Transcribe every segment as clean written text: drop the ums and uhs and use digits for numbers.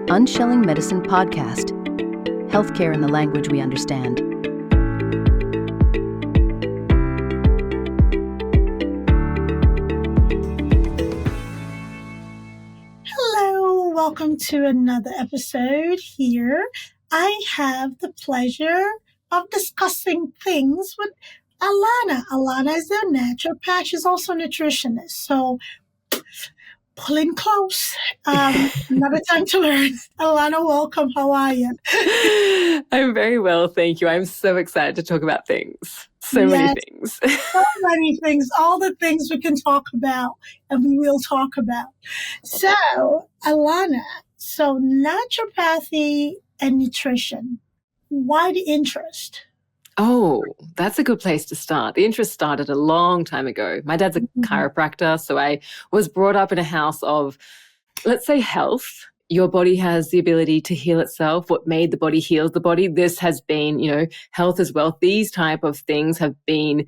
Unshelling Medicine Podcast. Healthcare in the language we understand. Hello, welcome to another episode here. I have the pleasure of discussing things with Alana. Alana is a naturopath. She's also a nutritionist. So pull in close. Another time to learn. Alana, welcome. How are you? I'm very well, thank you. I'm so excited to talk about things. Many things. So many things. All the things we can talk about and we will talk about. So, Alana, naturopathy and nutrition. Why the interest? Oh, that's a good place to start. The interest started a long time ago. My dad's a chiropractor, so I was brought up in a house of, let's say, health. Your body has the ability to heal itself. What made the body heals the body. This has been, health as well. These type of things have been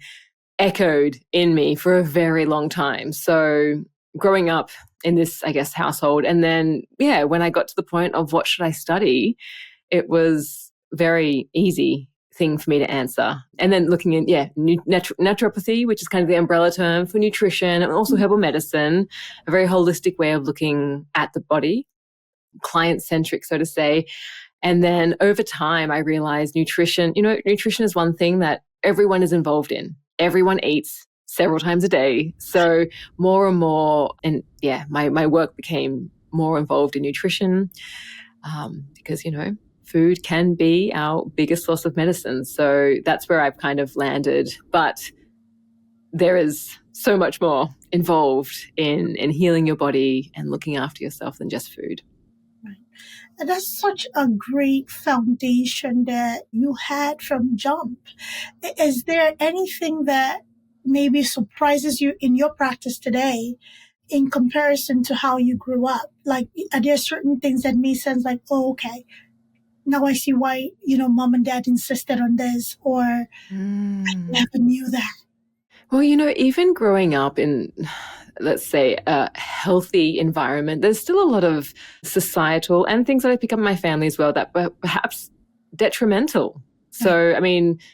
echoed in me for a very long time. So growing up in this, household, and then, when I got to the point of what should I study, it was very easy thing for me to answer. And then looking in, naturopathy, which is kind of the umbrella term for nutrition, and also herbal medicine, a very holistic way of looking at the body, client-centric, so to say. And then over time, I realized nutrition is one thing that everyone is involved in. Everyone eats several times a day. So more and more, and my work became more involved in nutrition because, food can be our biggest source of medicine. So that's where I've kind of landed. But there is so much more involved in healing your body and looking after yourself than just food. Right. And that's such a great foundation that you had from jump. Is there anything that maybe surprises you in your practice today in comparison to how you grew up? Like, are there certain things that make sense, like, oh, okay, now I see why, mom and dad insisted on this, or I never knew that. Well, even growing up in, let's say, a healthy environment, there's still a lot of societal and things that I pick up in my family as well that were perhaps detrimental. So,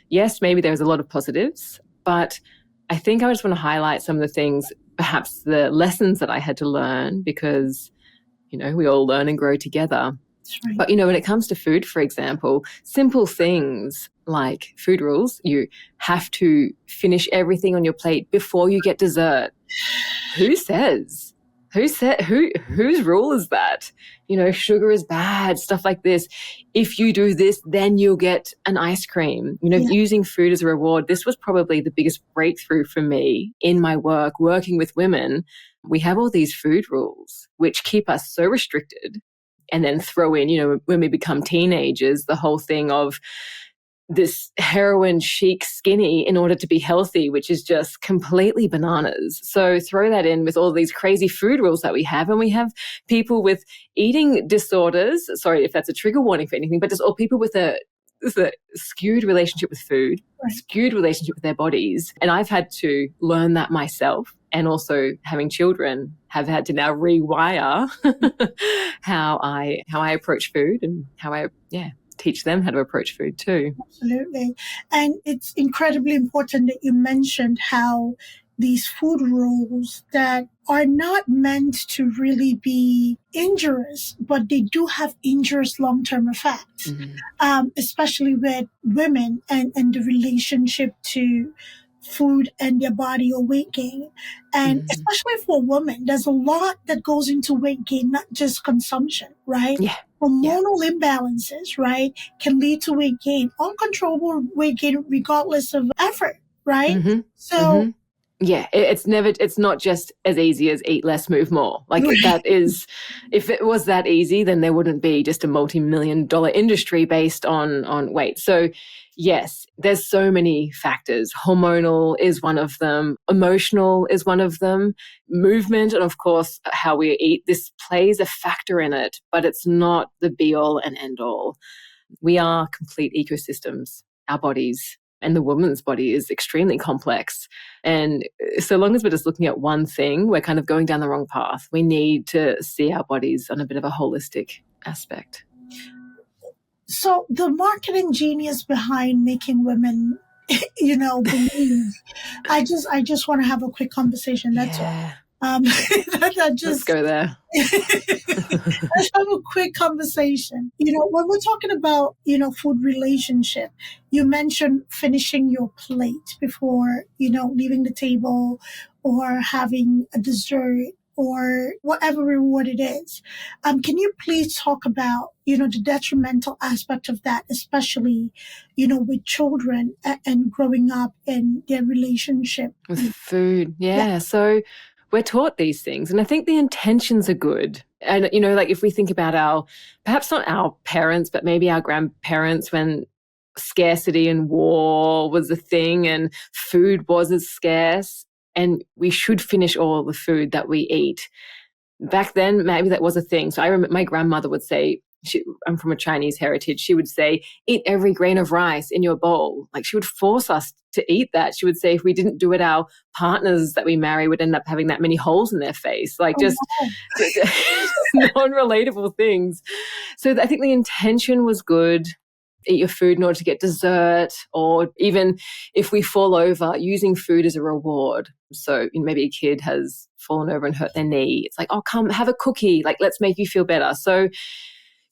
yes, maybe there's a lot of positives, but I think I just want to highlight some of the things, perhaps the lessons that I had to learn because, we all learn and grow together. Right. But, when it comes to food, for example, simple things like food rules, you have to finish everything on your plate before you get dessert. Who says? Whose rule is that? Sugar is bad, stuff like this. If you do this, then you'll get an ice cream. Using food as a reward. This was probably the biggest breakthrough for me in my work, working with women. We have all these food rules which keep us so restricted. And then throw in, when we become teenagers, the whole thing of this heroin chic skinny in order to be healthy, which is just completely bananas. So throw that in with all these crazy food rules that we have. And we have people with eating disorders. Sorry if that's a trigger warning for anything, but just all people with a skewed relationship with food, skewed relationship with their bodies. And I've had to learn that myself. And also having children have had to now rewire how I approach food and how I teach them how to approach food too. Absolutely. And it's incredibly important that you mentioned how these food rules that are not meant to really be injurious, but they do have injurious long-term effects, especially with women and the relationship to food and their body or weight gain. And especially for women, there's a lot that goes into weight gain, not just consumption, right? Yeah. Hormonal imbalances, right, can lead to weight gain, uncontrollable weight gain regardless of effort, right? So it's not just as easy as eat less, move more. Like that is, if it was that easy, then there wouldn't be just a multi-million-dollar industry based on weight. So yes, there's so many factors. Hormonal is one of them. Emotional is one of them. Movement, and of course, how we eat, this plays a factor in it, but it's not the be-all and end-all. We are complete ecosystems, our bodies. And the woman's body is extremely complex. And so long as we're just looking at one thing, we're kind of going down the wrong path. We need to see our bodies on a bit of a holistic aspect? So the marketing genius behind making women, believe. I just want to have a quick conversation. That's all. Yeah. Just Let's go there. let's have a quick conversation. When we're talking about, food relationship, you mentioned finishing your plate before, leaving the table or having a dessert or whatever reward it is. Can you please talk about, the detrimental aspect of that, especially, with children and growing up in their relationship with food? Yeah. So we're taught these things, and I think the intentions are good. And, like if we think about perhaps not our parents, but maybe our grandparents, when scarcity and war was a thing and food was as scarce, and we should finish all the food that we eat. Back then, maybe that was a thing. So I remember my grandmother would say, I'm from a Chinese heritage, she would say, eat every grain of rice in your bowl. Like she would force us to eat that. She would say if we didn't do it, our partners that we marry would end up having that many holes in their face. Like just non-relatable things. So I think the intention was good. Eat your food in order to get dessert, or even if we fall over, using food as a reward. So maybe a kid has fallen over and hurt their knee. It's like, oh, come have a cookie. Like, let's make you feel better. So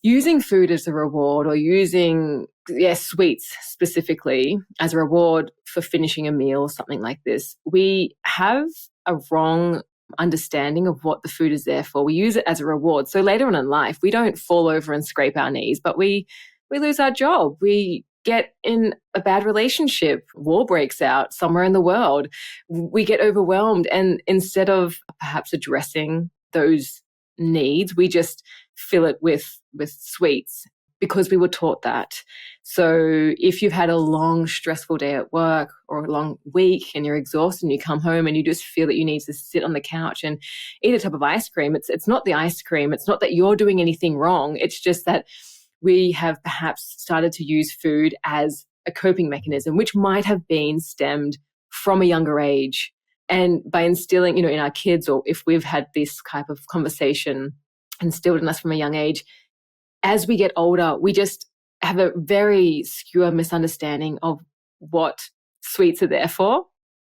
using food as a reward, or using, sweets specifically as a reward for finishing a meal or something like this, we have a wrong understanding of what the food is there for. We use it as a reward. So later on in life, we don't fall over and scrape our knees, but we lose our job. We get in a bad relationship. War breaks out somewhere in the world. We get overwhelmed. And instead of perhaps addressing those needs, we just fill it with sweets because we were taught that. So if you've had a long, stressful day at work or a long week and you're exhausted and you come home and you just feel that you need to sit on the couch and eat a tub of ice cream, it's not the ice cream. It's not that you're doing anything wrong. It's just that we have perhaps started to use food as a coping mechanism, which might have been stemmed from a younger age. And by instilling, in our kids, or if we've had this type of conversation instilled in us from a young age, as we get older, we just have a very skew misunderstanding of what sweets are there for.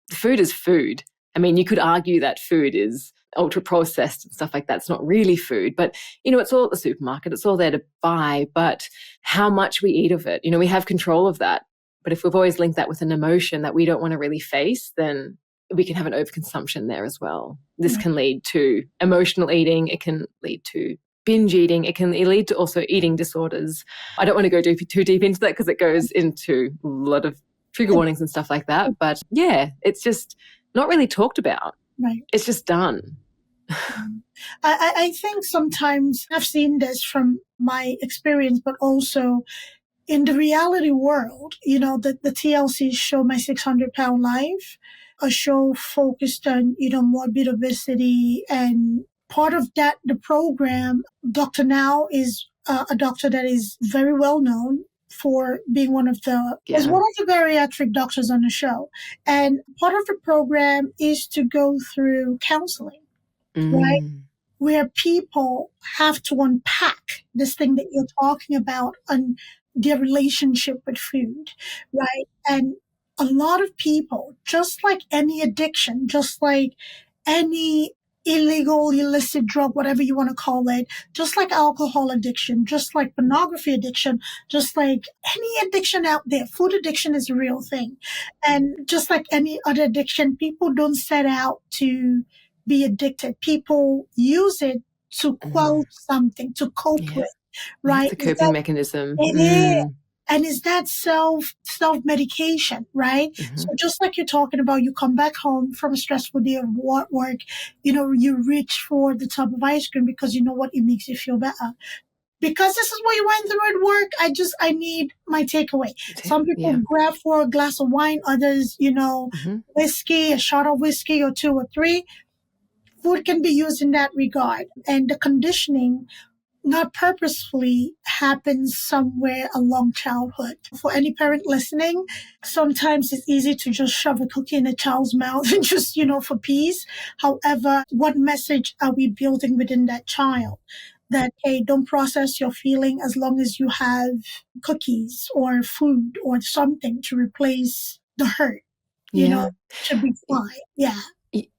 Food is food. I mean, you could argue that food is ultra processed and stuff like that. It's not really food, but it's all at the supermarket. It's all there to buy, but how much we eat of it, we have control of that. But if we've always linked that with an emotion that we don't want to really face, then we can have an overconsumption there as well. This can lead to emotional eating. It can lead to binge eating. It can lead to also eating disorders. I don't want to go too deep into that because it goes into a lot of trigger warnings and stuff like that. But yeah, it's just not really talked about. Right. It's just done. I think sometimes I've seen this from my experience, but also in the reality world, the TLC show, My 600-Pound Life, a show focused on, morbid obesity. And part of that, the program, Dr. Now is a doctor that is very well known for being one of the bariatric doctors on the show. And part of the program is to go through counseling, right? Where people have to unpack this thing that you're talking about on their relationship with food, right? And a lot of people, just like any addiction, just like any illegal, illicit drug, whatever you want to call it, just like alcohol addiction, just like pornography addiction, just like any addiction out there, food addiction is a real thing. And just like any other addiction, people don't set out to be addicted. People use it to quell something, to cope with, right? It's a coping mechanism. It is. And is that self-medication, right? So just like you're talking about, you come back home from a stressful day of work, you reach for the tub of ice cream because you know what? It makes you feel better. Because this is what you went through at work, I need my takeaway. Some people grab for a glass of wine, others, whiskey, a shot of whiskey or 2 or 3. Food can be used in that regard. And the conditioning, not purposefully, happens somewhere along childhood. For any parent listening, sometimes it's easy to just shove a cookie in a child's mouth and just, for peace. However, what message are we building within that child? that, hey, don't process your feeling as long as you have cookies or food or something to replace the hurt. Yeah. Should be fine. Yeah.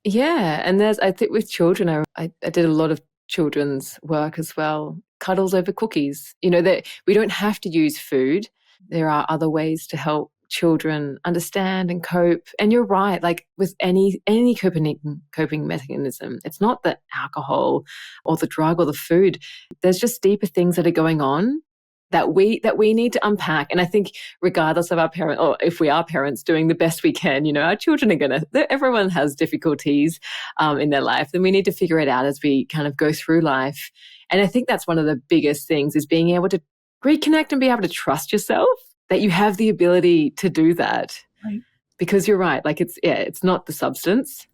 Yeah. And I think with children, I did a lot of children's work as well. Cuddles over cookies. That we don't have to use food. There are other ways to help children understand and cope. And you're right, like with any coping mechanism, it's not the alcohol or the drug or the food. There's just deeper things that are going on that we need to unpack. And I think regardless of our parent, or if we are parents doing the best we can, our children are everyone has difficulties in their life, and we need to figure it out as we kind of go through life. And I think that's one of the biggest things, is being able to reconnect and be able to trust yourself, that you have the ability to do that. Right. Because you're right, like it's not the substance.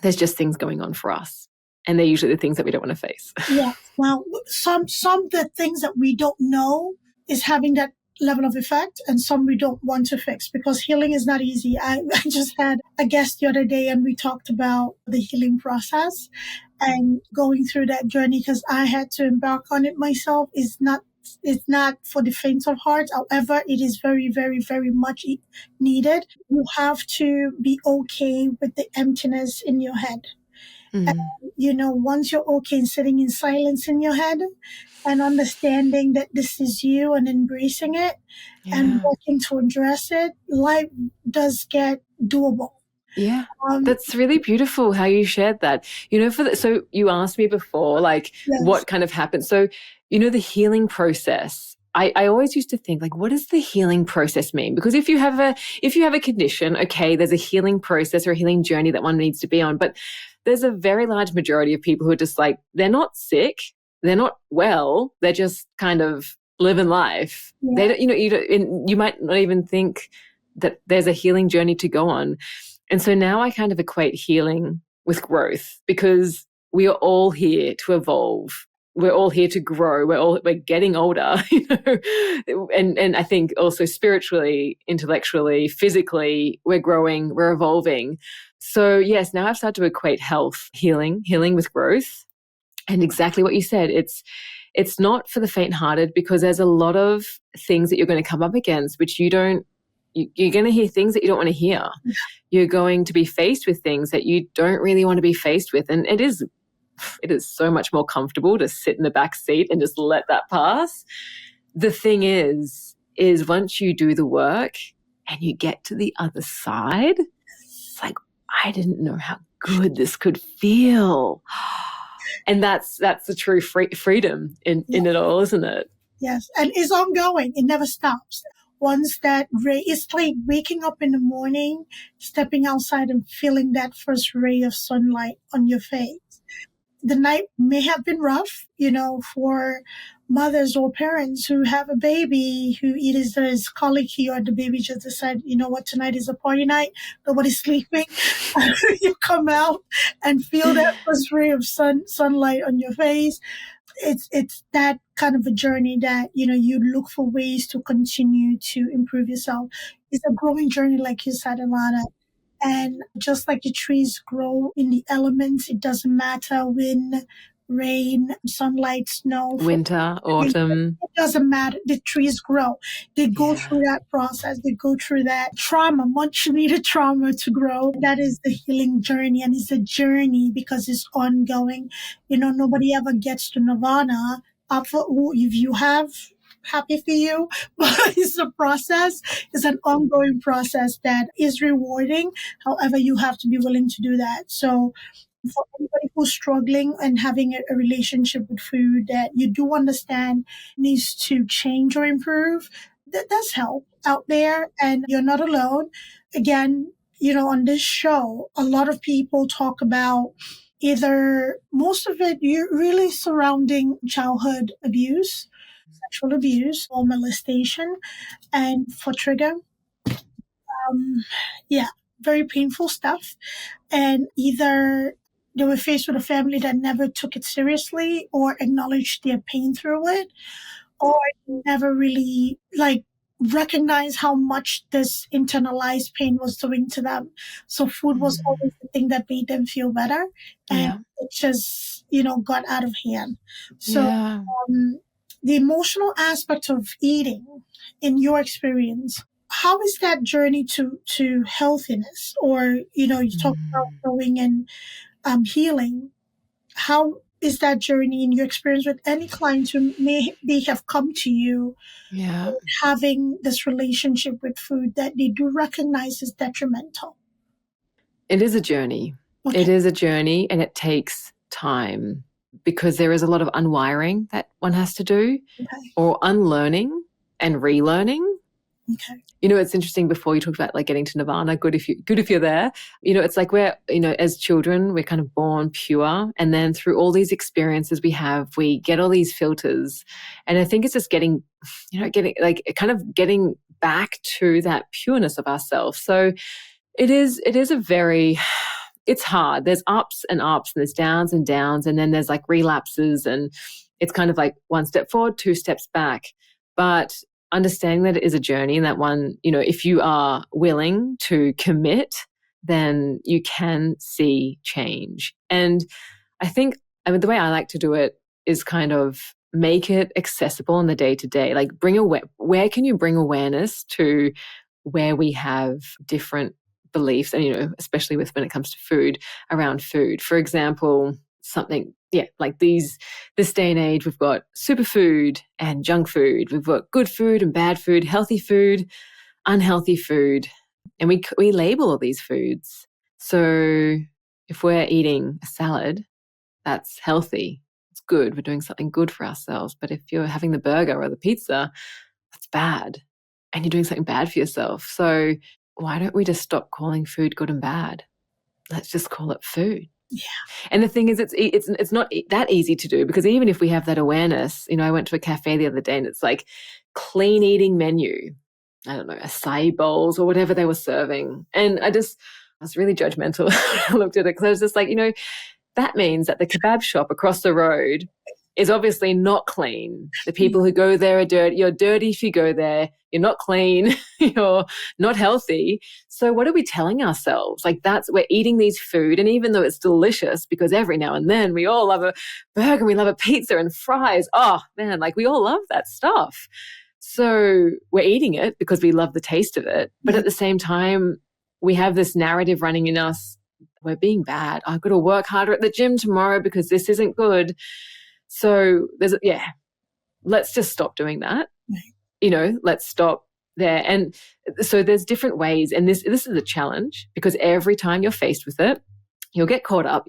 There's just things going on for us. And they're usually the things that we don't want to face. Yeah. Well, some of the things that we don't know is having that level of effect, and some we don't want to fix, because healing is not easy. I just had a guest the other day, and we talked about the healing process and going through that journey, because I had to embark on it myself. It's not for the faint of heart. However, it is very, very, very much needed. You have to be okay with the emptiness in your head. And, once you're okay sitting in silence in your head and understanding that this is you and embracing it and working to address it, life does get doable. Yeah, that's really beautiful how you shared that. So you asked me before, like, Yes. What kind of happened? So, the healing process. I always used to think, like, what does the healing process mean? Because if you have a condition, okay, there's a healing process or a healing journey that one needs to be on. But there's a very large majority of people who are just like, they're not sick, they're not well, they're just kind of living life. Yeah. They don't, you might not even think that there's a healing journey to go on. And so now I kind of equate healing with growth, because we are all here to evolve. We're all here to grow. We're getting older, and I think also spiritually, intellectually, physically, we're growing, we're evolving. So yes, now I've started to equate healing with growth. And exactly what you said, it's not for the faint-hearted, because there's a lot of things that you're going to come up against, which you're going to hear things that you don't want to hear. You're going to be faced with things that you don't really want to be faced with. And it is so much more comfortable to sit in the back seat and just let that pass. The thing is once you do the work and you get to the other side, it's like, I didn't know how good this could feel. And that's the true freedom in it all, isn't it? Yes. And it's ongoing. It never stops. Once that ray, it's like waking up in the morning, stepping outside and feeling that first ray of sunlight on your face. The night may have been rough, for mothers or parents who have a baby who either is colicky or the baby just decided, tonight is a party night, nobody's sleeping. You come out and feel that first ray of sunlight on your face. It's that kind of a journey that, you look for ways to continue to improve yourself. It's a growing journey, like you said, Alana. And just like the trees grow in the elements, it doesn't matter when, rain, sunlight, snow, winter, autumn. It doesn't matter. The trees grow. They go through that process. They go through that trauma, much needed trauma to grow. That is the healing journey. And it's a journey because it's ongoing. Nobody ever gets to nirvana. If you have, happy for you, but it's a process. It's an ongoing process that is rewarding. However, you have to be willing to do that. So for anybody who's struggling and having a relationship with food that you do understand needs to change or improve, that does help out there, and you're not alone. Again, on this show, a lot of people talk about either, most of it, you're really surrounding childhood abuse, sexual abuse, or molestation, and for trigger, very painful stuff. And either they were faced with a family that never took it seriously or acknowledged their pain through it, or never really recognize how much this internalized pain was doing to them. So food was always the thing that made them feel better. And it just got out of hand. So Yeah. the emotional aspect of eating, in your experience, how is that journey to healthiness? Or, you talk about going and healing. How is that journey in your experience with any clients who they have come to you Yeah. having this relationship with food that they do recognize is detrimental? It is a journey. Okay. It is a journey, and it takes time because there is a lot of unwiring that one has to do, Okay. or unlearning and relearning. Okay. It's interesting. Before you talked about like getting to nirvana, good if you're there. It's like we're, as children, we're kind of born pure, and then through all these experiences we get all these filters, and I think it's just getting back to that pureness of ourselves. So it is it's hard. There's ups and ups, and there's downs and downs, and then there's like relapses, and it's kind of like one step forward, two steps back. But understanding that it is a journey, and that one, if you are willing to commit, then you can see change. And I think, the way I like to do it is kind of make it accessible in the day to day. Like where can you bring awareness to where we have different beliefs, and especially when it comes to food, around food. For example, something, like this day and age, we've got superfood and junk food. We've got good food and bad food, healthy food, unhealthy food, and we label all these foods. So if we're eating a salad, that's healthy, it's good, we're doing something good for ourselves. But if you're having the burger or the pizza, that's bad, and you're doing something bad for yourself. So why don't we just stop calling food good and bad? Let's just call it food. Yeah. And the thing is, it's not that easy to do, because even if we have that awareness, I went to a cafe the other day and it's like clean eating menu. I don't know, acai bowls or whatever they were serving. And I was really judgmental. I looked at it because I was just like, that means that the kebab shop across the road is obviously not clean. The people who go there are dirty. You're dirty if you go there. You're not clean. You're not healthy. So what are we telling ourselves? Like, we're eating these food, and even though it's delicious, because every now and then we all love a burger, we love a pizza and fries. Oh man, like we all love that stuff. So we're eating it because we love the taste of it. But at the same time, we have this narrative running in us. We're being bad. I've got to work harder at the gym tomorrow because this isn't good. So let's just stop doing that. Let's stop there. And so there's different ways. And this is a challenge, because every time you're faced with it, you'll get caught up,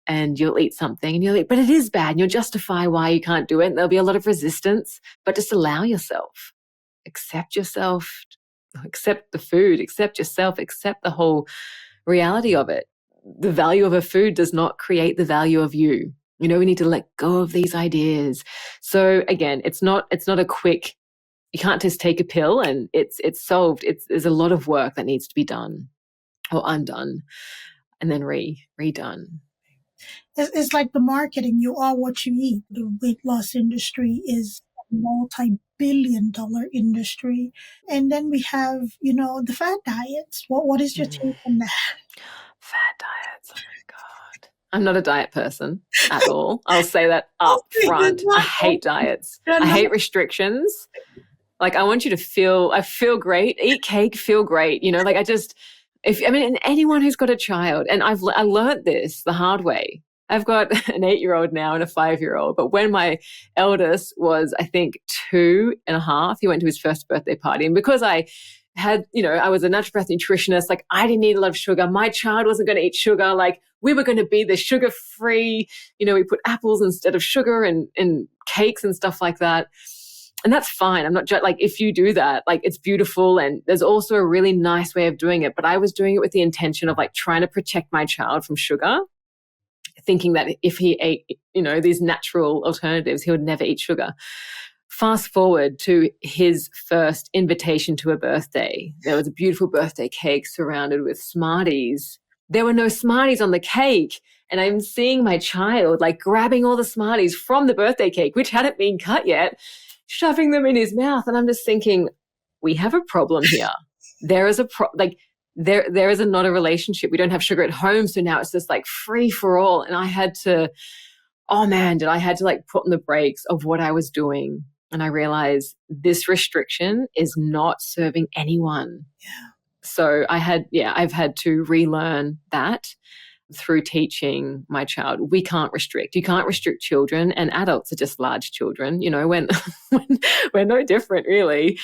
and you'll eat something and you'll eat, but it is bad. And you'll justify why you can't do it. And there'll be a lot of resistance, but just allow yourself, accept the food, accept yourself, accept the whole reality of it. The value of a food does not create the value of you. We need to let go of these ideas. So again, it's not a quick, you can't just take a pill and it's solved. There's a lot of work that needs to be done or undone and then redone. It's like the marketing. You are what you eat. The weight loss industry is a multi-billion-dollar industry. And then we have, the fat diets. What is your take on that? Fat diets. Oh my God. I'm not a diet person at all. I'll say that up front. I hate diets. I hate restrictions. Like, I want you to I feel great. Eat cake, feel great. And anyone who's got a child, and I learned this the hard way. I've got an 8-year-old now and a 5-year-old. But when my eldest was, I think, 2.5, he went to his first birthday party. And because I was a naturopath nutritionist, like I didn't eat a lot of sugar. My child wasn't going to eat sugar. Like, we were going to be the sugar-free, we put apples instead of sugar and cakes and stuff like that. And that's fine. I'm not like, if you do that, like, it's beautiful. And there's also a really nice way of doing it. But I was doing it with the intention of like trying to protect my child from sugar, thinking that if he ate, these natural alternatives, he would never eat sugar. Fast forward to his first invitation to a birthday. There was a beautiful birthday cake surrounded with Smarties. There were no Smarties on the cake. And I'm seeing my child like grabbing all the Smarties from the birthday cake, which hadn't been cut yet, shoving them in his mouth. And I'm just thinking, we have a problem here. There is there is not a relationship. We don't have sugar at home. So now it's just like free for all. And I had to oh man, did I had to like put on the brakes of what I was doing. And I realized this restriction is not serving anyone. Yeah. So I've had to relearn that through teaching my child. We can't restrict. You can't restrict children, and adults are just large children, when we're no different really.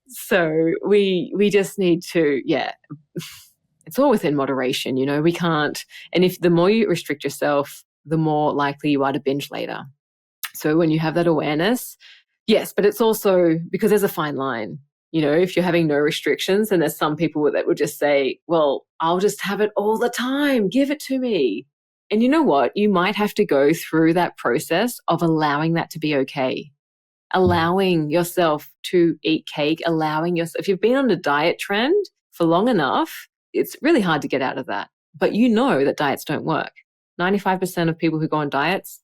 So we just need to, it's all within moderation, we can't. And if the more you restrict yourself, the more likely you are to binge later. So when you have that awareness, yes, but it's also because there's a fine line. If you're having no restrictions, and there's some people that would just say, well, I'll just have it all the time. Give it to me. And you know what? You might have to go through that process of allowing that to be okay. Allowing yourself to eat cake, if you've been on a diet trend for long enough, it's really hard to get out of that. But you know that diets don't work. 95% of people who go on diets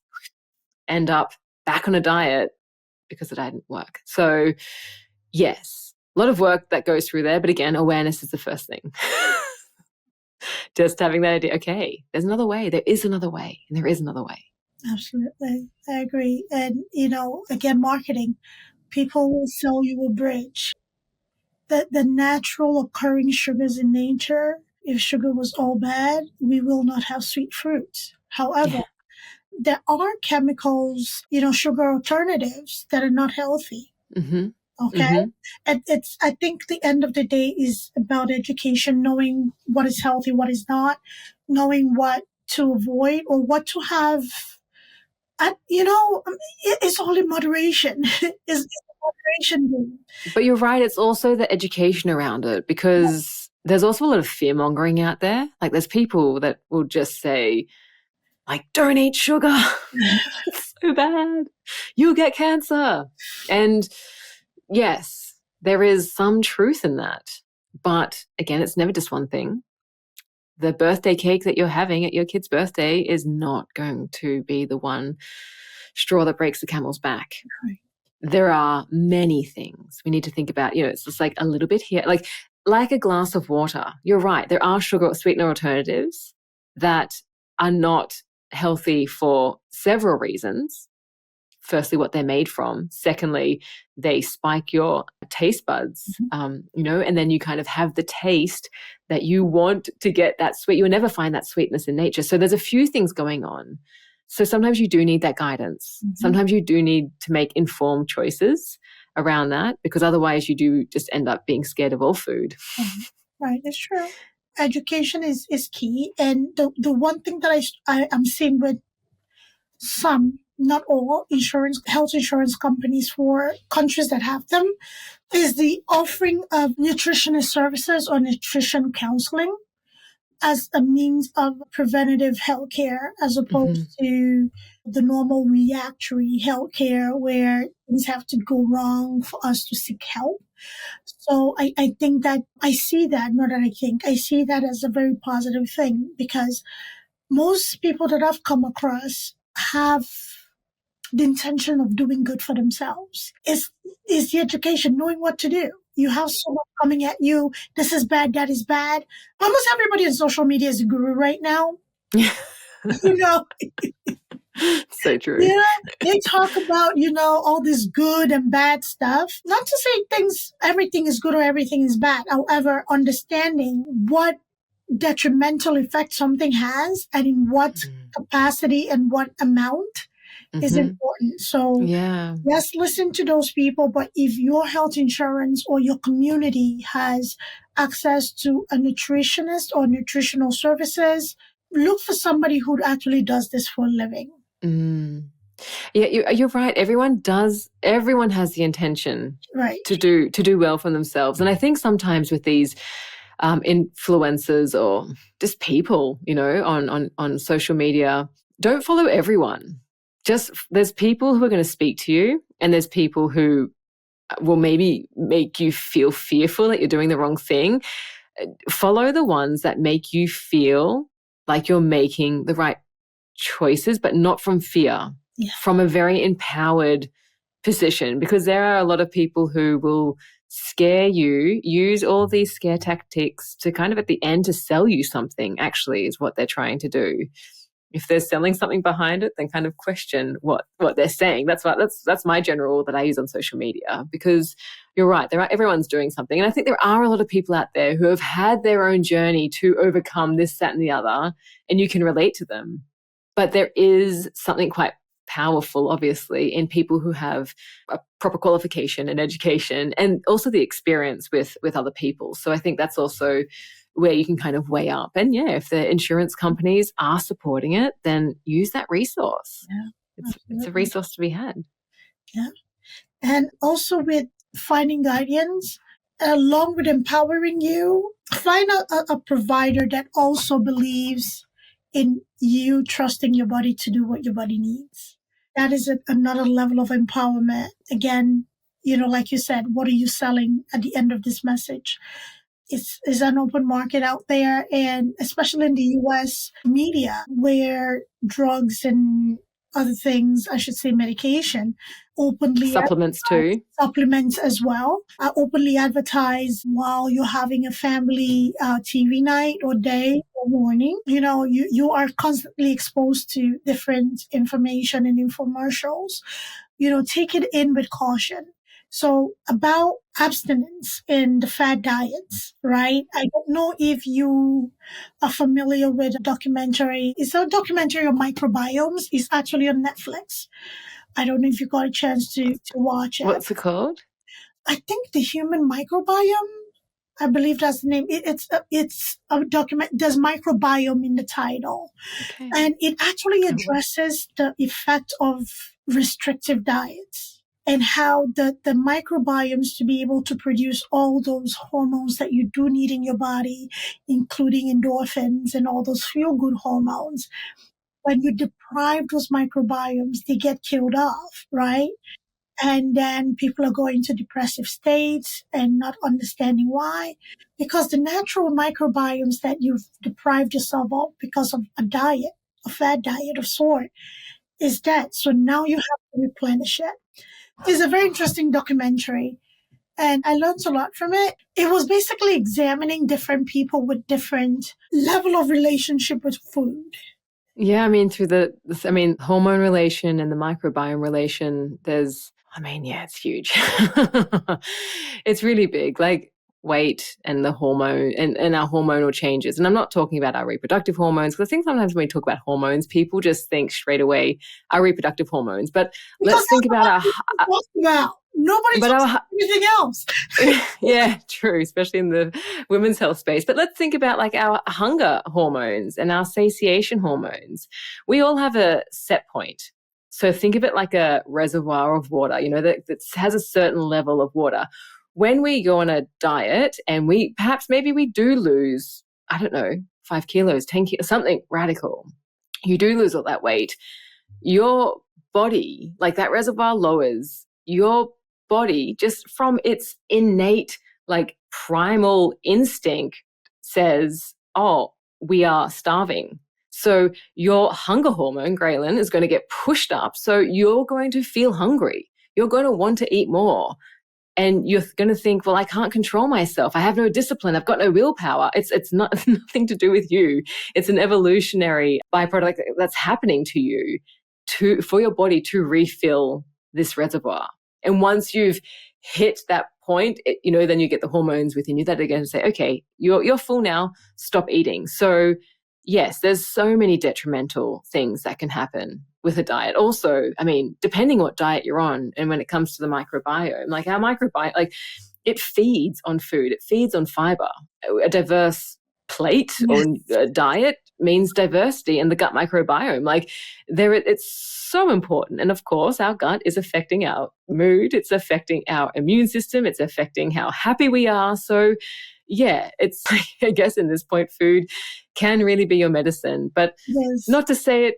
end up back on a diet because the diet didn't work. So yes, a lot of work that goes through there. But again, awareness is the first thing. Just having that idea, okay, there's another way. There is another way. And there is another way. Absolutely. I agree. And, again, marketing, people will sell you a bridge. The natural occurring sugars in nature, if sugar was all bad, we will not have sweet fruits. However, there are chemicals, sugar alternatives that are not healthy. Mm-hmm. Okay. Mm-hmm. And I think the end of the day is about education, knowing what is healthy, what is not, knowing what to avoid or what to have. It's all in moderation. It's moderation game. But you're right. It's also the education around it, because there's also a lot of fear mongering out there. Like there's people that will just say, like, don't eat sugar. It's so bad. You'll get cancer. And yes, there is some truth in that. But again, it's never just one thing. The birthday cake that you're having at your kid's birthday is not going to be the one straw that breaks the camel's back. Right. There are many things we need to think about. It's just like a little bit here, like a glass of water. You're right. There are sugar or sweetener alternatives that are not healthy for several reasons. Firstly, what they're made from. Secondly, they spike your taste buds, and then you kind of have the taste that you want to get that sweet. You'll never find that sweetness in nature. So there's a few things going on. So sometimes you do need that guidance. Mm-hmm. Sometimes you do need to make informed choices around that, because otherwise you do just end up being scared of all food. Mm-hmm. Right, it's true. Education is key. And the one thing that I'm seeing with some, not all, health insurance companies for countries that have them, is the offering of nutritionist services or nutrition counseling as a means of preventative healthcare, as opposed to the normal reactory healthcare where things have to go wrong for us to seek help. So I think that I see that as a very positive thing, because most people that I've come across have the intention of doing good for themselves. Is the education, knowing what to do. You have someone coming at you, this is bad, that is bad. Almost everybody on social media is a guru right now. So true. They talk about, all this good and bad stuff. Not to say everything is good or everything is bad. However, understanding what detrimental effect something has and in what capacity and what amount is important. So yes, listen to those people, but if your health insurance or your community has access to a nutritionist or nutritional services, look for somebody who actually does this for a living. Yeah, you're right. Everyone has the intention to do well for themselves. And I think sometimes with these influencers or just people, on social media, don't follow everyone. Just there's people who are going to speak to you, and there's people who will maybe make you feel fearful that you're doing the wrong thing. Follow the ones that make you feel like you're making the right choices, but not from fear, from a very empowered position, because there are a lot of people who will scare you, use all these scare tactics to kind of at the end to sell you something, actually, is what they're trying to do. If they're selling something behind it, then kind of question what they're saying. That's my general rule that I use on social media, because you're right, everyone's doing something. And I think there are a lot of people out there who have had their own journey to overcome this, that, and the other, and you can relate to them. But there is something quite powerful, obviously, in people who have a proper qualification and education, and also the experience with other people. So I think that's also where you can kind of weigh up. And yeah, if the insurance companies are supporting it, then use that resource. Yeah, it's a resource to be had. Yeah. And also with finding guidance, along with empowering you, find a provider that also believes in you trusting your body to do what your body needs. That is another level of empowerment. Again, like you said, what are you selling at the end of this message? It's an open market out there, and especially in the US media, where drugs and other things, I should say medication, openly supplements too. Supplements as well, are openly advertised while you're having a family TV night or day or morning. You are constantly exposed to different information and infomercials. Take it in with caution. So about abstinence in the fad diets, right? I don't know if you are familiar with a documentary. It's a documentary on microbiomes. It's actually on Netflix. I don't know if you got a chance to watch it. What's it called? I think the human microbiome. I believe that's the name. It's a document. There's microbiome in the title. Okay. And it actually addresses the effect of restrictive diets and how the microbiomes to be able to produce all those hormones that you do need in your body, including endorphins and all those feel-good hormones. When you deprive those microbiomes, they get killed off, right? And then people are going to depressive states and not understanding why. Because the natural microbiomes that you've deprived yourself of because of a diet, a fad diet of sort, is dead. So now you have to replenish it. It's a very interesting documentary, and I learned a lot from it. It was basically examining different people with different level of relationship with food. Yeah, I mean, through hormone relation and the microbiome relation, it's huge. It's really big, like weight and the hormone and our hormonal changes. And I'm not talking about our reproductive hormones, because I think sometimes when we talk about hormones, people just think straight away our reproductive hormones. But let's think about Nobody talks about anything else. Yeah, true, especially in the women's health space. But let's think about like our hunger hormones and our satiation hormones. We all have a set point. So think of it like a reservoir of water, that has a certain level of water. When we go on a diet and maybe we do lose, 5 kilos, 10 kilos, something radical, you do lose all that weight, your body, like that reservoir lowers, your body, just from its innate, like primal instinct, says, oh, we are starving. So your hunger hormone, ghrelin, is going to get pushed up. So you're going to feel hungry. You're going to want to eat more. And you're going to think, well, I can't control myself. I have no discipline. I've got no willpower. It's not nothing to do with you. It's an evolutionary byproduct that's happening to you for your body to refill this reservoir. And once you've hit that point, then you get the hormones within you that are going to say, okay, you're full now, stop eating. So yes, there's so many detrimental things that can happen with a diet. Also, depending what diet you're on, and when it comes to the microbiome, like our microbiome, like it feeds on food, it feeds on fiber. A diverse plate or diet means diversity in the gut microbiome. Like it's so important. And of course, our gut is affecting our mood, it's affecting our immune system, it's affecting how happy we are. So yeah, it's, I guess in this point, food can really be your medicine, but not to say it,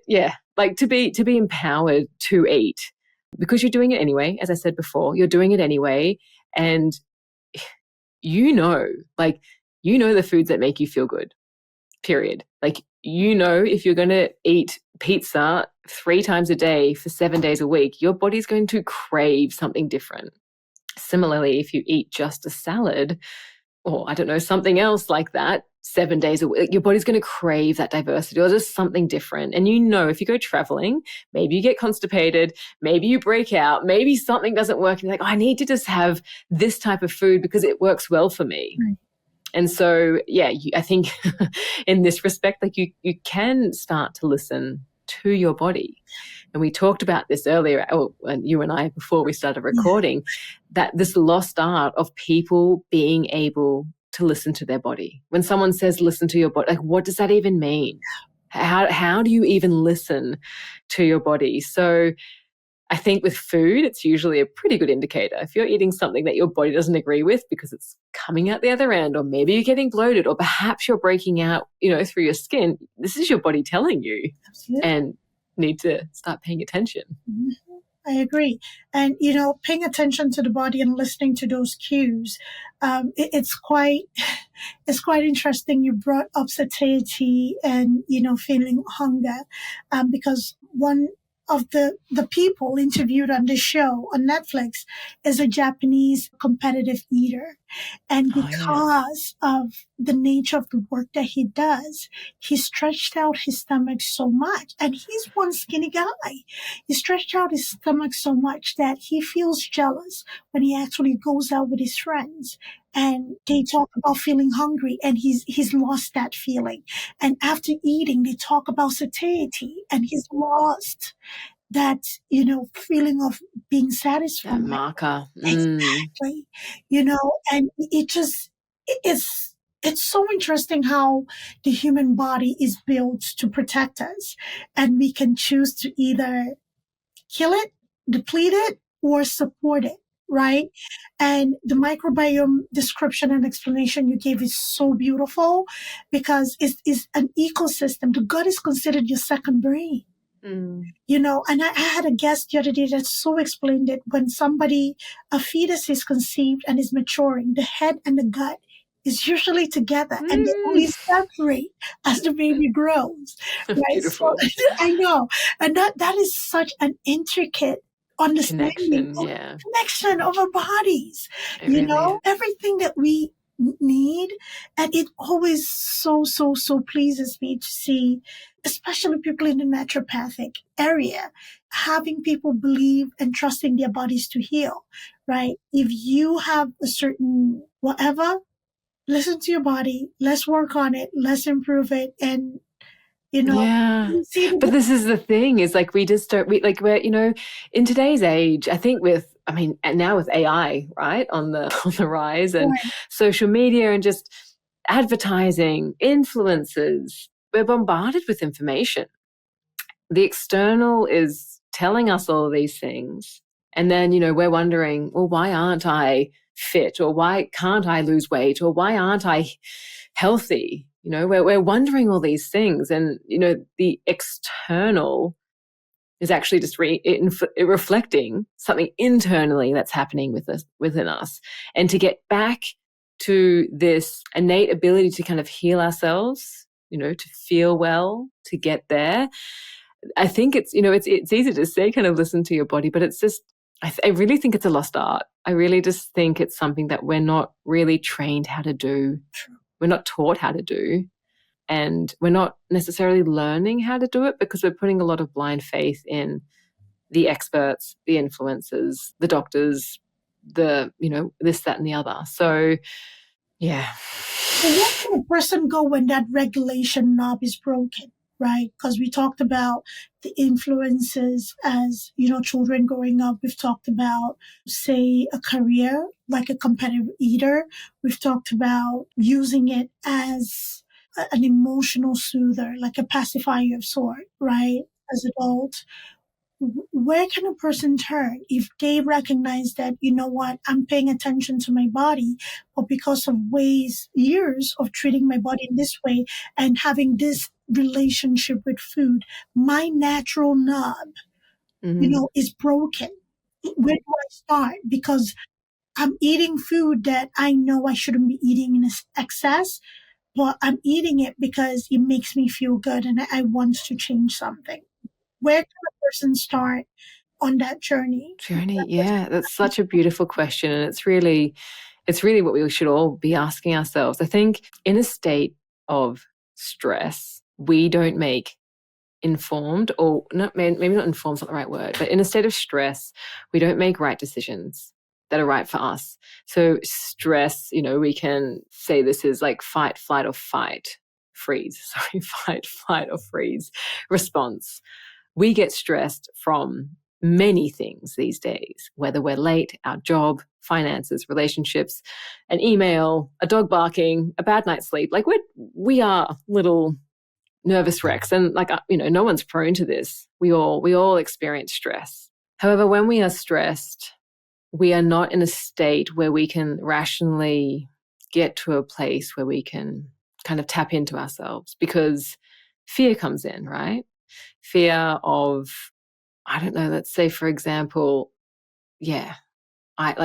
like to be empowered to eat, because you're doing it anyway. As I said before, you're doing it anyway. And the foods that make you feel good, period. Like, if you're going to eat pizza 3 times a day for 7 days a week, your body's going to crave something different. Similarly, if you eat just a salad, or I don't know, something else like that 7 days a week, your body's going to crave that diversity or just something different. And if you go traveling, maybe you get constipated, maybe you break out, maybe something doesn't work. And you're like, I need to just have this type of food because it works well for me. Right. And so, I think in this respect, like you can start to listen to your body. And we talked about this earlier, and you and I, before we started recording, that this lost art of people being able to listen to their body. When someone says, listen to your body, like, what does that even mean? How do you even listen to your body? So I think with food, it's usually a pretty good indicator. If you're eating something that your body doesn't agree with because it's coming out the other end, or maybe you're getting bloated, or perhaps you're breaking out, through your skin, this is your body telling you. Absolutely. And need to start paying attention. Mm-hmm. I agree. And, paying attention to the body and listening to those cues, it's quite interesting. You brought up satiety and, feeling hunger, because one of the people interviewed on this show on Netflix is a Japanese competitive eater. And because of the nature of the work that he does, he stretched out his stomach so much. And he's one skinny guy. He stretched out his stomach so much that he feels jealous when he actually goes out with his friends. And they talk about feeling hungry, and he's lost that feeling. And after eating, they talk about satiety, and he's lost that, feeling of being satisfied. That marker. Exactly. And it's so interesting how the human body is built to protect us. And we can choose to either kill it, deplete it, or support it. Right. And the microbiome description and explanation you gave is so beautiful, because it's an ecosystem. The gut is considered your second brain. And I had a guest the other day that so explained it. When a fetus is conceived and is maturing, the head and the gut is usually together, and they only separate as the baby grows. Right? Beautiful. So, I know. And that is such an intricate understanding connection of our bodies. Everything that we need. And it always so pleases me to see, especially people in the naturopathic area, having people believe and trusting their bodies to heal, right? If you have a certain whatever, listen to your body, let's work on it, let's improve it. And but this is the thing, is like, we're in today's age, I think and now with AI, right, on the rise, and social media and just advertising, influencers, we're bombarded with information. The external is telling us all of these things. And then, we're wondering, well, why aren't I fit? Or why can't I lose weight? Or why aren't I healthy? We're wondering all these things. And, the external is actually just reflecting something internally that's happening within us. And to get back to this innate ability to kind of heal ourselves, to feel well, to get there. I think it's easy to say, kind of listen to your body, but it's just, I really think it's a lost art. I really just think it's something that we're not really trained how to do. We're not taught how to do. And we're not necessarily learning how to do it because we're putting a lot of blind faith in the experts, the influencers, the doctors, this, that, and the other. So, yeah. So where can a person go when that regulation knob is broken? Right? Because we talked about the influences as, children growing up. We've talked about, say, a career, like a competitive eater. We've talked about using it as an emotional soother, like a pacifier of sort, right? As adults. Where can a person turn if they recognize that, I'm paying attention to my body, but because of years of treating my body in this way and having this relationship with food, my natural knob, is broken. Where do I start? Because I'm eating food that I know I shouldn't be eating in excess, but I'm eating it because it makes me feel good and I want to change something. Where can a person start on that journey? Yeah, that's such a beautiful question. And it's really, it's really what we should all be asking ourselves. I think in a state of stress, we don't make informed, or not, maybe not informed is not the right word, but in a state of stress, we don't make right decisions that are right for us. So stress, we can say this is like fight, flight, or freeze response. We get stressed from many things these days, whether we're late, our job, finances, relationships, an email, a dog barking, a bad night's sleep. Like we are little nervous wrecks, and no one's prone to this. We all experience stress. However, when we are stressed, we are not in a state where we can rationally get to a place where we can kind of tap into ourselves, because fear comes in, right? Fear of, I don't know, let's say, for example, I've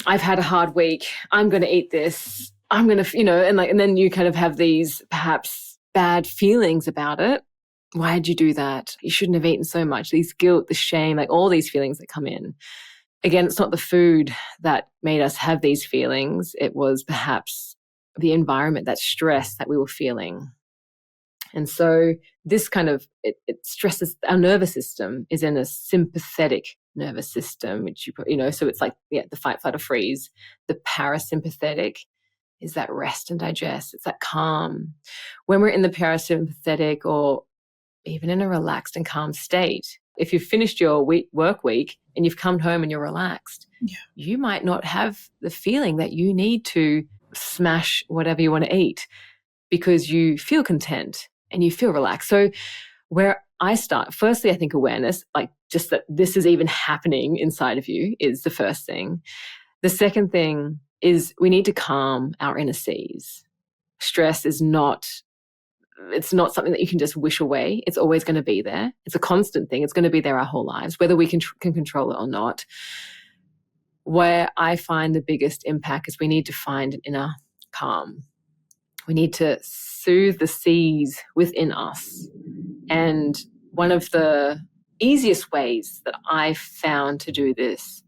had a hard week. I'm going to eat this. I'm going to, and then you kind of have these perhaps bad feelings about it. Why did you do that? You shouldn't have eaten so much. These guilt, the shame, like all these feelings that come in. Again, it's not the food that made us have these feelings. It was perhaps the environment, that stress that we were feeling. And so this kind of, it stresses, our nervous system is in a sympathetic nervous system, which so it's like, the fight, flight, or freeze. The parasympathetic is that rest and digest. It's that calm. When we're in the parasympathetic, or even in a relaxed and calm state, if you've finished your work week and you've come home and you're relaxed, you might not have the feeling that you need to smash whatever you want to eat, because you feel content and you feel relaxed. So where I start, firstly, I think awareness, like just that this is even happening inside of you, is the first thing. The second thing is we need to calm our inner seas. Stress is it's not something that you can just wish away. It's always going to be there. It's a constant thing. It's going to be there our whole lives, whether we can control it or not. Where I find the biggest impact is we need to find an inner calm. We need to soothe the seas within us. And one of the easiest ways that I found to do this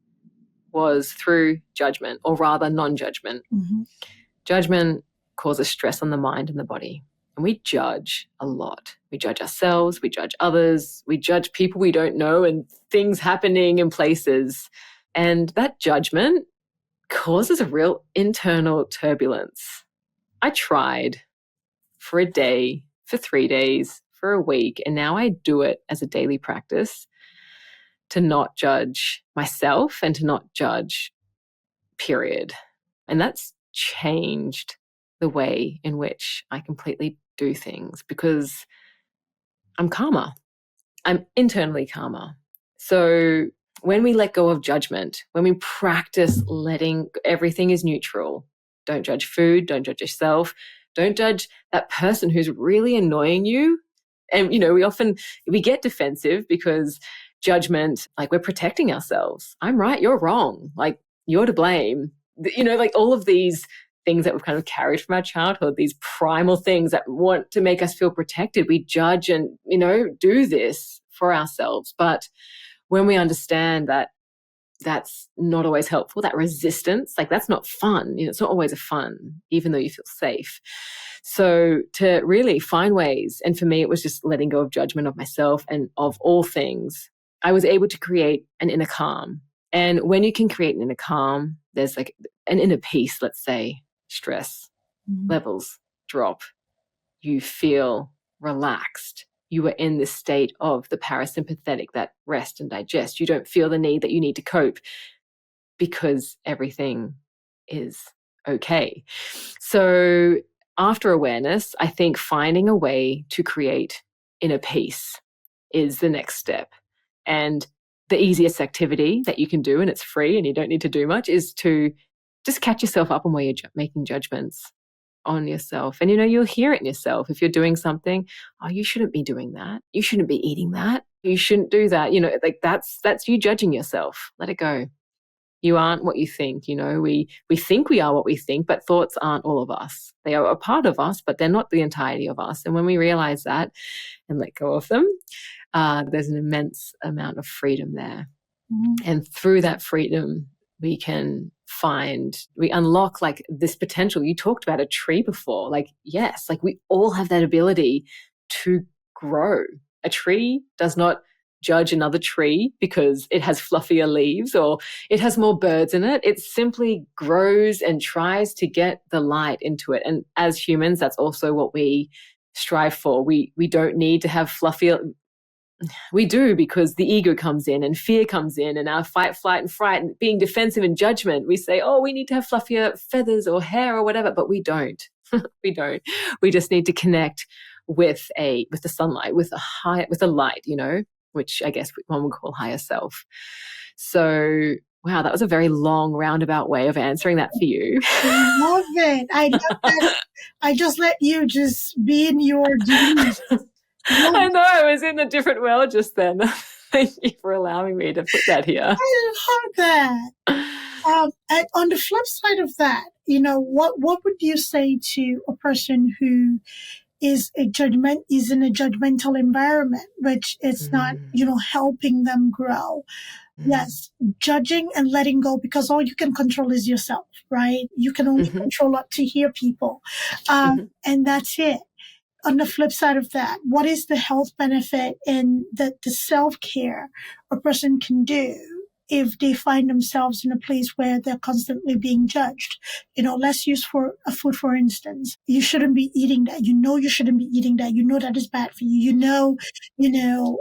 was through judgment, or rather non-judgment. Mm-hmm. Judgment causes stress on the mind and the body. And we judge a lot. We judge ourselves, we judge others, we judge people we don't know and things happening in places. And that judgment causes a real internal turbulence. I tried for a day, for 3 days, for a week, and now I do it as a daily practice to not judge myself and to not judge, period. And that's changed the way in which I completely do things, because I'm calmer. I'm internally calmer. So when we let go of judgment, when we practice letting everything is neutral, don't judge food, don't judge yourself, don't judge that person who's really annoying you. And, we get defensive because judgment, like we're protecting ourselves. I'm right, you're wrong. Like you're to blame. Like all of these things that we've kind of carried from our childhood, these primal things that want to make us feel protected. We judge and, do this for ourselves. But when we understand that that's not always helpful, that resistance, like that's not fun. It's not always a fun, even though you feel safe. So to really find ways, and for me, it was just letting go of judgment of myself and of all things. I was able to create an inner calm. And when you can create an inner calm, there's like an inner peace, let's say, stress levels drop. You feel relaxed. You are in this state of the parasympathetic, that rest and digest. You don't feel the need that you need to cope, because everything is okay. So after awareness, I think finding a way to create inner peace is the next step. And the easiest activity that you can do, and it's free and you don't need to do much, is to just catch yourself up on where you're making judgments on yourself. And, you'll hear it in yourself. If you're doing something, oh, you shouldn't be doing that. You shouldn't be eating that. You shouldn't do that. Like that's you judging yourself. Let it go. You aren't what you think. We think we are what we think, but thoughts aren't all of us. They are a part of us, but they're not the entirety of us. And when we realize that and let go of them, there's an immense amount of freedom there. And through that freedom, we can we unlock like this potential. You talked about a tree before. Like, yes, like we all have that ability to grow. A tree does not judge another tree because it has fluffier leaves or it has more birds in it. It simply grows and tries to get the light into it. And as humans, that's also what we strive for. We don't need to have fluffier. We do, because the ego comes in and fear comes in and our fight, flight, and fright and being defensive and judgment. We say, oh, we need to have fluffier feathers or hair or whatever, but we don't. We don't. We just need to connect with the sunlight, with a light, which I guess one would call higher self. So, wow, that was a very long roundabout way of answering that for you. I love it. I love that. I just let you just be in your genius. I know, I was in a different world just then. Thank you for allowing me to put that here. I love that. And on the flip side of that, what would you say to a person who is in a judgmental environment, which is not, helping them grow? Yes, judging and letting go, because all you can control is yourself, right? You can only control up to hear people. And that's it. On the flip side of that, what is the health benefit and the self-care a person can do if they find themselves in a place where they're constantly being judged? Let's use for a food, for instance. You shouldn't be eating that. You shouldn't be eating that. That is bad for you.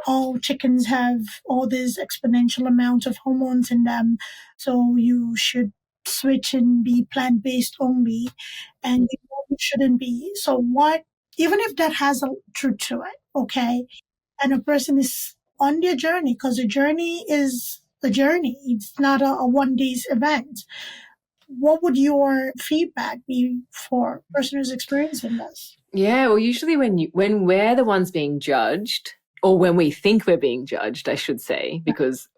All chickens have all this exponential amount of hormones in them. So you should switch and be plant-based only. And you shouldn't be. So what? Even if that has a truth to it, okay, and a person is on their journey, because a journey is a journey. It's not a one-day's event. What would your feedback be for a person who's experiencing this? Yeah, well, usually when we're the ones being judged, or when we think we're being judged, I should say, because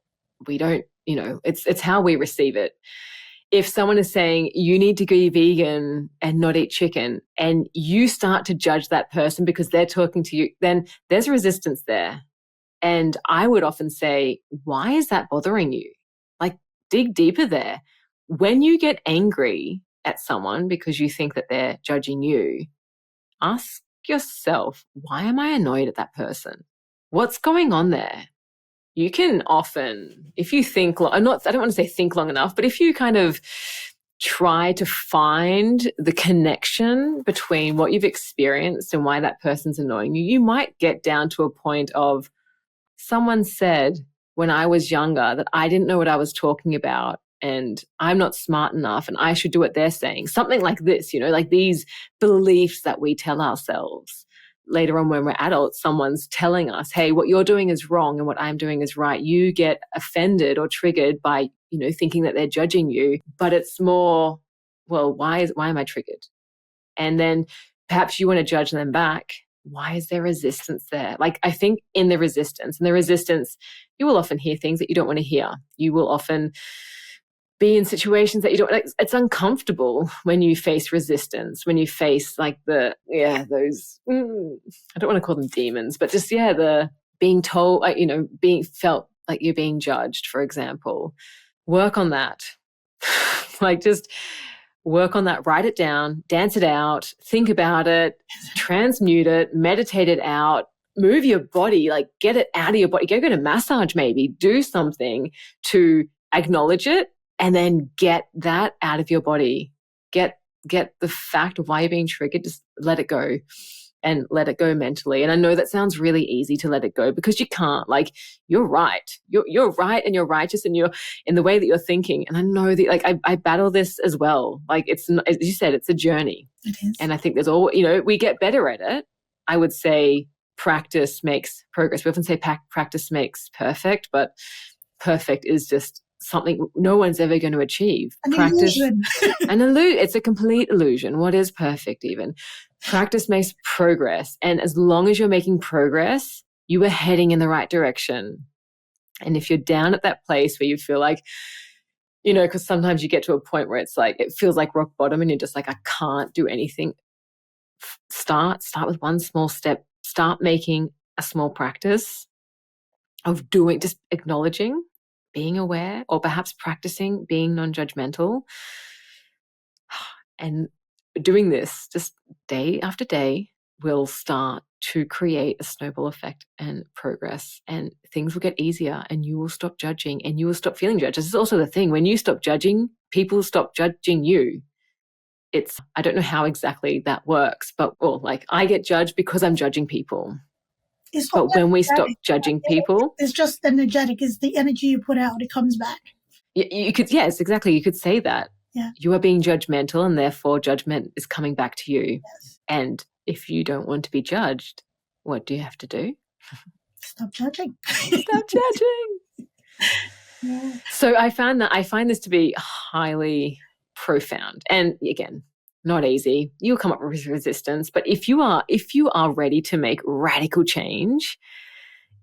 we don't, it's how we receive it. If someone is saying you need to be vegan and not eat chicken, and you start to judge that person because they're talking to you, then there's resistance there. And I would often say, why is that bothering you? Like, dig deeper there. When you get angry at someone because you think that they're judging you, ask yourself, why am I annoyed at that person? What's going on there? You can often, if you think, I don't want to say think long enough, but if you kind of try to find the connection between what you've experienced and why that person's annoying you, you might get down to a point of, someone said when I was younger that I didn't know what I was talking about and I'm not smart enough and I should do what they're saying. Something like this, like these beliefs that we tell ourselves. Later on when we're adults, someone's telling us, hey, what you're doing is wrong and what I'm doing is right. You get offended or triggered by, thinking that they're judging you, but it's more, well, why am I triggered? And then perhaps you want to judge them back. Why is there resistance there? Like, I think in the resistance, you will often hear things that you don't want to hear. You will often be in situations that you don't like. It's uncomfortable when you face resistance, when you face like those, I don't want to call them demons, but just, the being told, being felt like you're being judged, for example. Work on that. Just work on that, write it down, dance it out, think about it, transmute it, meditate it out, move your body, get it out of your body, go get a massage maybe, do something to acknowledge it and then get that out of your body. Get the fact of why you're being triggered, just let it go and let it go mentally. And I know that sounds really easy to let it go because you can't. You're right. You're right and you're righteous and you're in the way that you're thinking. And I know that I battle this as well. It's, as you said, it's a journey. It is. And I think there's we get better at it. I would say practice makes progress. We often say practice makes perfect, but perfect is just something no one's ever going to achieve. Illusion. It's a complete illusion. What is perfect even? Practice makes progress. And as long as you're making progress, you are heading in the right direction. And if you're down at that place where you feel like, because sometimes you get to a point where it's it feels like rock bottom and you're just I can't do anything. Start with one small step. Start making a small practice of just acknowledging being aware, or perhaps practicing being non-judgmental, and doing this just day after day will start to create a snowball effect and progress, and things will get easier, and you will stop judging and you will stop feeling judged. This is also the thing. When you stop judging, people stop judging you. I don't know how exactly that works, but like I get judged because I'm judging people. But when we stop judging people, it's just energetic. It's the energy you put out. It comes back. You could, yes, exactly. You could say that. Yeah. You are being judgmental, and therefore judgment is coming back to you. Yes. And if you don't want to be judged, what do you have to do? Stop judging. Stop judging. Yeah. So I find this to be highly profound, and again, not easy. You'll come up with resistance, but if you are ready to make radical change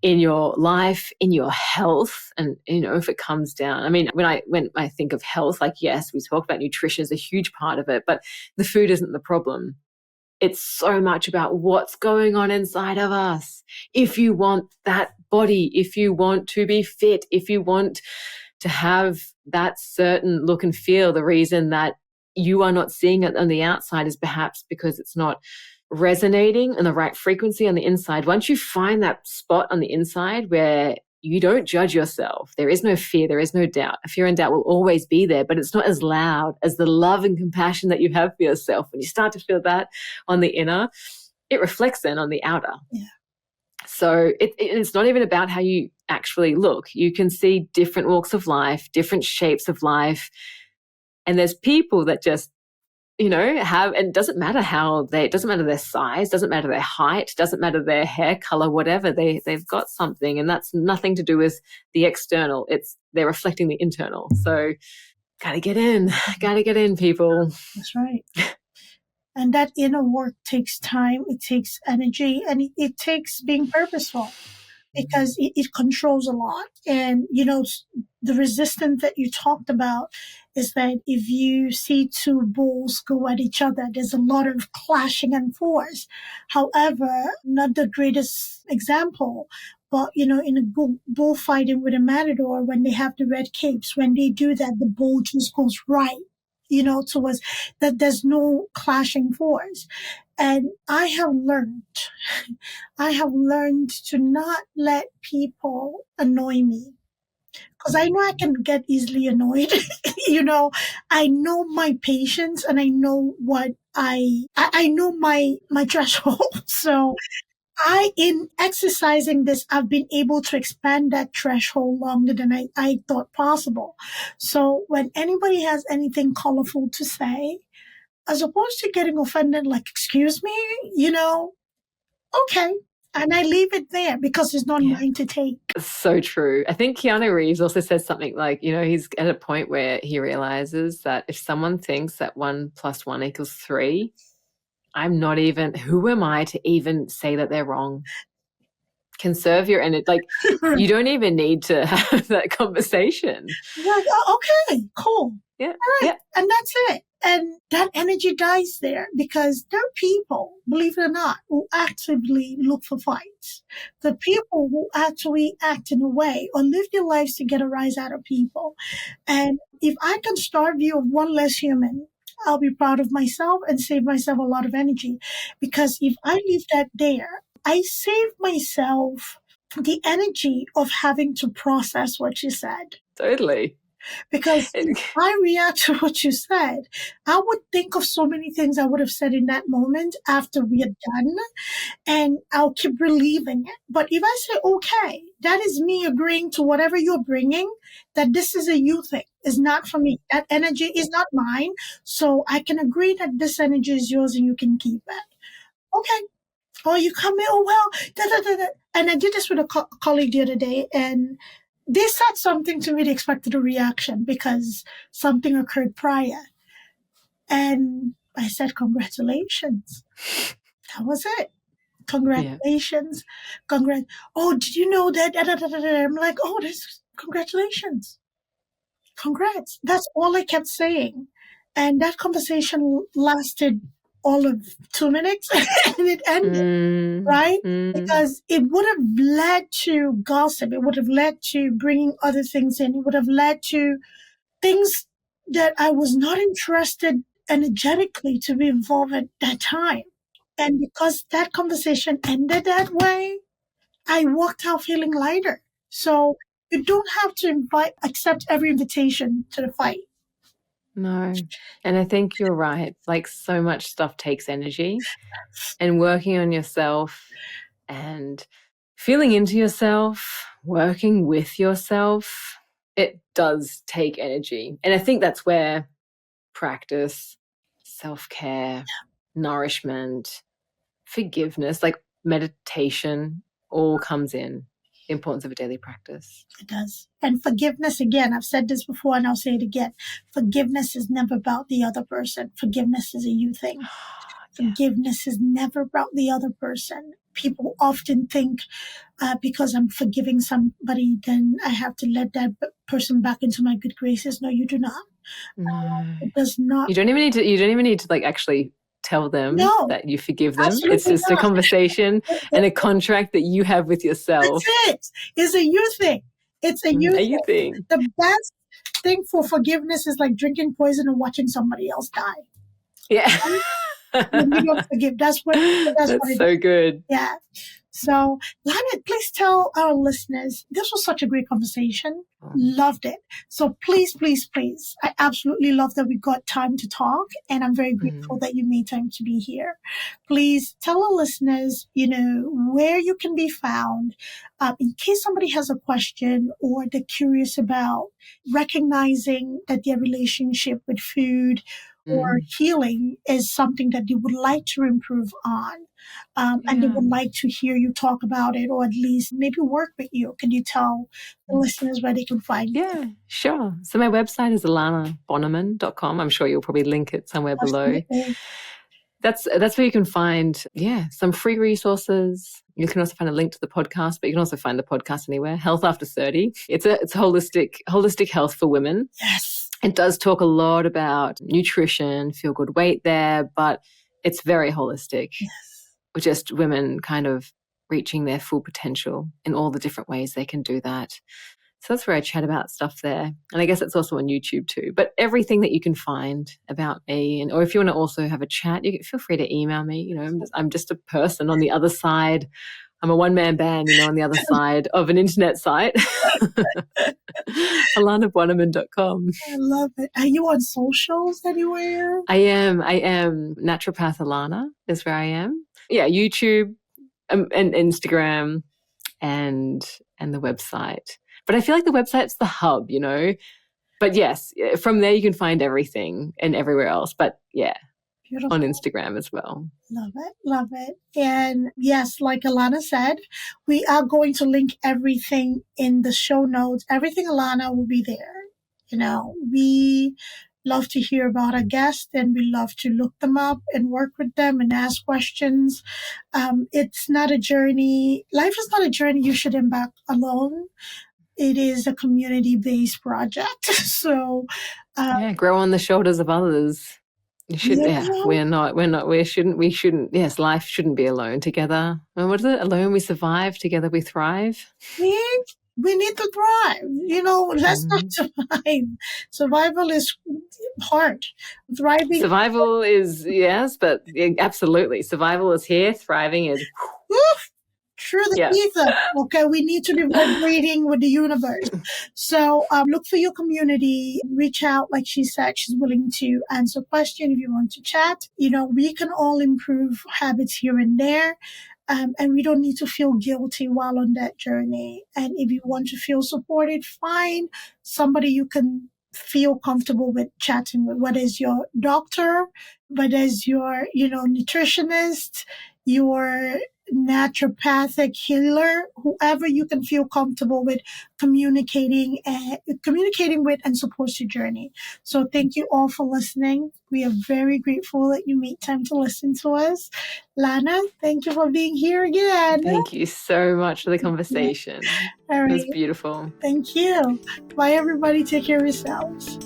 in your life, in your health, and if it comes down, I mean, when I think of health, like, yes, we talk about nutrition is a huge part of it, but the food isn't the problem. It's so much about what's going on inside of us. If you want that body, if you want to be fit, if you want to have that certain look and feel, the reason that you are not seeing it on the outside is perhaps because it's not resonating in the right frequency on the inside. Once you find that spot on the inside where you don't judge yourself, there is no fear, there is no doubt. Fear and doubt will always be there, but it's not as loud as the love and compassion that you have for yourself. When you start to feel that on the inner, it reflects then on the outer. Yeah. So it's not even about how you actually look. You can see different walks of life, different shapes of life. And there's people that just, have, and it doesn't matter it doesn't matter their size, doesn't matter their height, doesn't matter their hair color, whatever, they've got something, and that's nothing to do with the external. They're reflecting the internal. So gotta get in, people. That's right. And that inner work takes time, it takes energy, and it takes being purposeful, because it controls a lot. And, the resistance that you talked about is that if you see two bulls go at each other, there's a lot of clashing and force. However, not the greatest example, but, in a bullfighting with a matador, when they have the red capes, when they do that, the bull just goes right, towards that. There's no clashing force. And I have learned to not let people annoy me, because I know I can get easily annoyed. I know my patience, and I know what I know my threshold. So in exercising this, I've been able to expand that threshold longer than I thought possible. So when anybody has anything colorful to say, as opposed to getting offended, like, excuse me, okay. And I leave it there because it's not mine to take. So true. I think Keanu Reeves also says something like, he's at a point where he realizes that if someone thinks that 1 + 1 = 3, who am I to even say that they're wrong? Conserve your energy. Like, you don't even need to have that conversation. Like, oh, okay, cool. Yeah. All right. Yeah. And that's it. And that energy dies there, because there are people, believe it or not, who actively look for fights. The people who actually act in a way or live their lives to get a rise out of people. And if I can starve you of one less human, I'll be proud of myself and save myself a lot of energy. Because if I leave that there, I save myself the energy of having to process what you said. Totally. Because if I react to what you said, I would think of so many things I would have said in that moment after we are done, and I'll keep relieving it. But if I say, okay, that is me agreeing to whatever you're bringing, that this is a you thing, is not for me. That energy is not mine. So I can agree that this energy is yours and you can keep it. Okay. Oh, you come in, oh, well, da, da, da, da. And I did this with a colleague the other day, and they said something to me, they expected a reaction because something occurred prior. And I said, congratulations. That was it. Congratulations. Yeah. Oh, did you know that? Da, da, da, da, da. I'm like, oh, congratulations. Congrats. That's all I kept saying. And that conversation lasted all of 2 minutes and it ended, right? Because it would have led to gossip. It would have led to bringing other things in. It would have led to things that I was not interested energetically to be involved at that time. And because that conversation ended that way, I walked out feeling lighter. So you don't have to accept every invitation to the fight. No. And I think you're right. Like, so much stuff takes energy, and working on yourself and feeling into yourself, working with yourself, it does take energy. And I think that's where practice, self-care, nourishment, forgiveness, like meditation, all comes in. The importance of a daily practice. It does. And forgiveness, again, I've said this before and I'll say it again. Forgiveness is never about the other person. Forgiveness is a you thing. Forgiveness is never about the other person. People often think because I'm forgiving somebody, then I have to let that person back into my good graces. No, you do not. No. It does not. You don't even need to like actually tell them that you forgive them. It's just not. A conversation and a contract that you have with yourself. That's it. It's a you thing. It's a you thing. The best thing for forgiveness is like drinking poison and watching somebody else die. Yeah. When you don't forgive, that's what so is. good. Yeah. So, Lana, please tell our listeners, this was such a great conversation. Loved it. So please, please, please, I absolutely love that we got time to talk, and I'm very grateful that you made time to be here. Please tell our listeners, where you can be found in case somebody has a question or they're curious about recognizing that their relationship with food or healing is something that they would like to improve on. And they would like to hear you talk about it, or at least maybe work with you. Can you tell the listeners where they can find you? Yeah, sure. So my website is alanabonnemann.com. I'm sure you'll probably link it somewhere below. That's where you can find, some free resources. You can also find a link to the podcast, but you can also find the podcast anywhere. Health After 30. It's holistic health for women. Yes. It does talk a lot about nutrition, feel good weight there, but it's very holistic. Yes. With just women kind of reaching their full potential in all the different ways they can do that. So that's where I chat about stuff there. And I guess it's also on YouTube too. But everything that you can find about me, or if you want to also have a chat, you can feel free to email me. I'm just a person on the other side. I'm a one-man band, on the other side of an internet site. AlanaBonnemann.com. I love it. Are you on socials anywhere? I am. Naturopath Alana is where I am. Yeah, YouTube and Instagram and the website. But I feel like the website's the hub, But yes, from there you can find everything and everywhere else. But yeah. Beautiful. On Instagram as well. Love it. Love it. And yes, like Alana said, we are going to link everything in the show notes. Everything Alana will be there. We love to hear about our guests, and we love to look them up and work with them and ask questions. It's not a journey. Life is not a journey you should embark alone. It is a community-based project. So, grow on the shoulders of others. We shouldn't. Yes, life shouldn't be alone. Together. And what is it? Alone we survive, together we thrive. We need to thrive. Let's not survive. Survival is hard. Thriving. Survival is, yes, but absolutely. Survival is here. Thriving is. Through the ether. Okay, we need to be vibrating with the universe. So look for your community, reach out. Like she said, she's willing to answer questions if you want to chat. We can all improve habits here and there. And we don't need to feel guilty while on that journey. And if you want to feel supported, find somebody you can feel comfortable with chatting with, whether it's your doctor, whether it's your, nutritionist, your naturopathic healer, whoever you can feel comfortable with communicating with and support your journey. So thank you all for listening. We are very grateful that you made time to listen to us. Lana, thank you for being here again. Thank you so much for the conversation. All right. It was beautiful. Thank you. Bye, everybody. Take care of yourselves.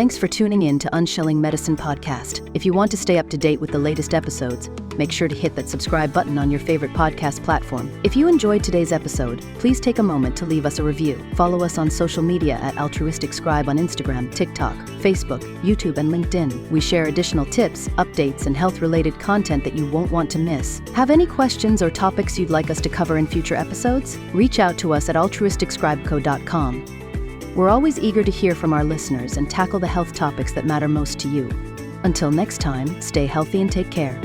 Thanks for tuning in to Unshelling Medicine Podcast. If you want to stay up to date with the latest episodes, make sure to hit that subscribe button on your favorite podcast platform. If you enjoyed today's episode, please take a moment to leave us a review. Follow us on social media at Altruistic Scribe on Instagram, TikTok, Facebook, YouTube, and LinkedIn. We share additional tips, updates, and health-related content that you won't want to miss. Have any questions or topics you'd like us to cover in future episodes? Reach out to us at altruisticscribeco.com. We're always eager to hear from our listeners and tackle the health topics that matter most to you. Until next time, stay healthy and take care.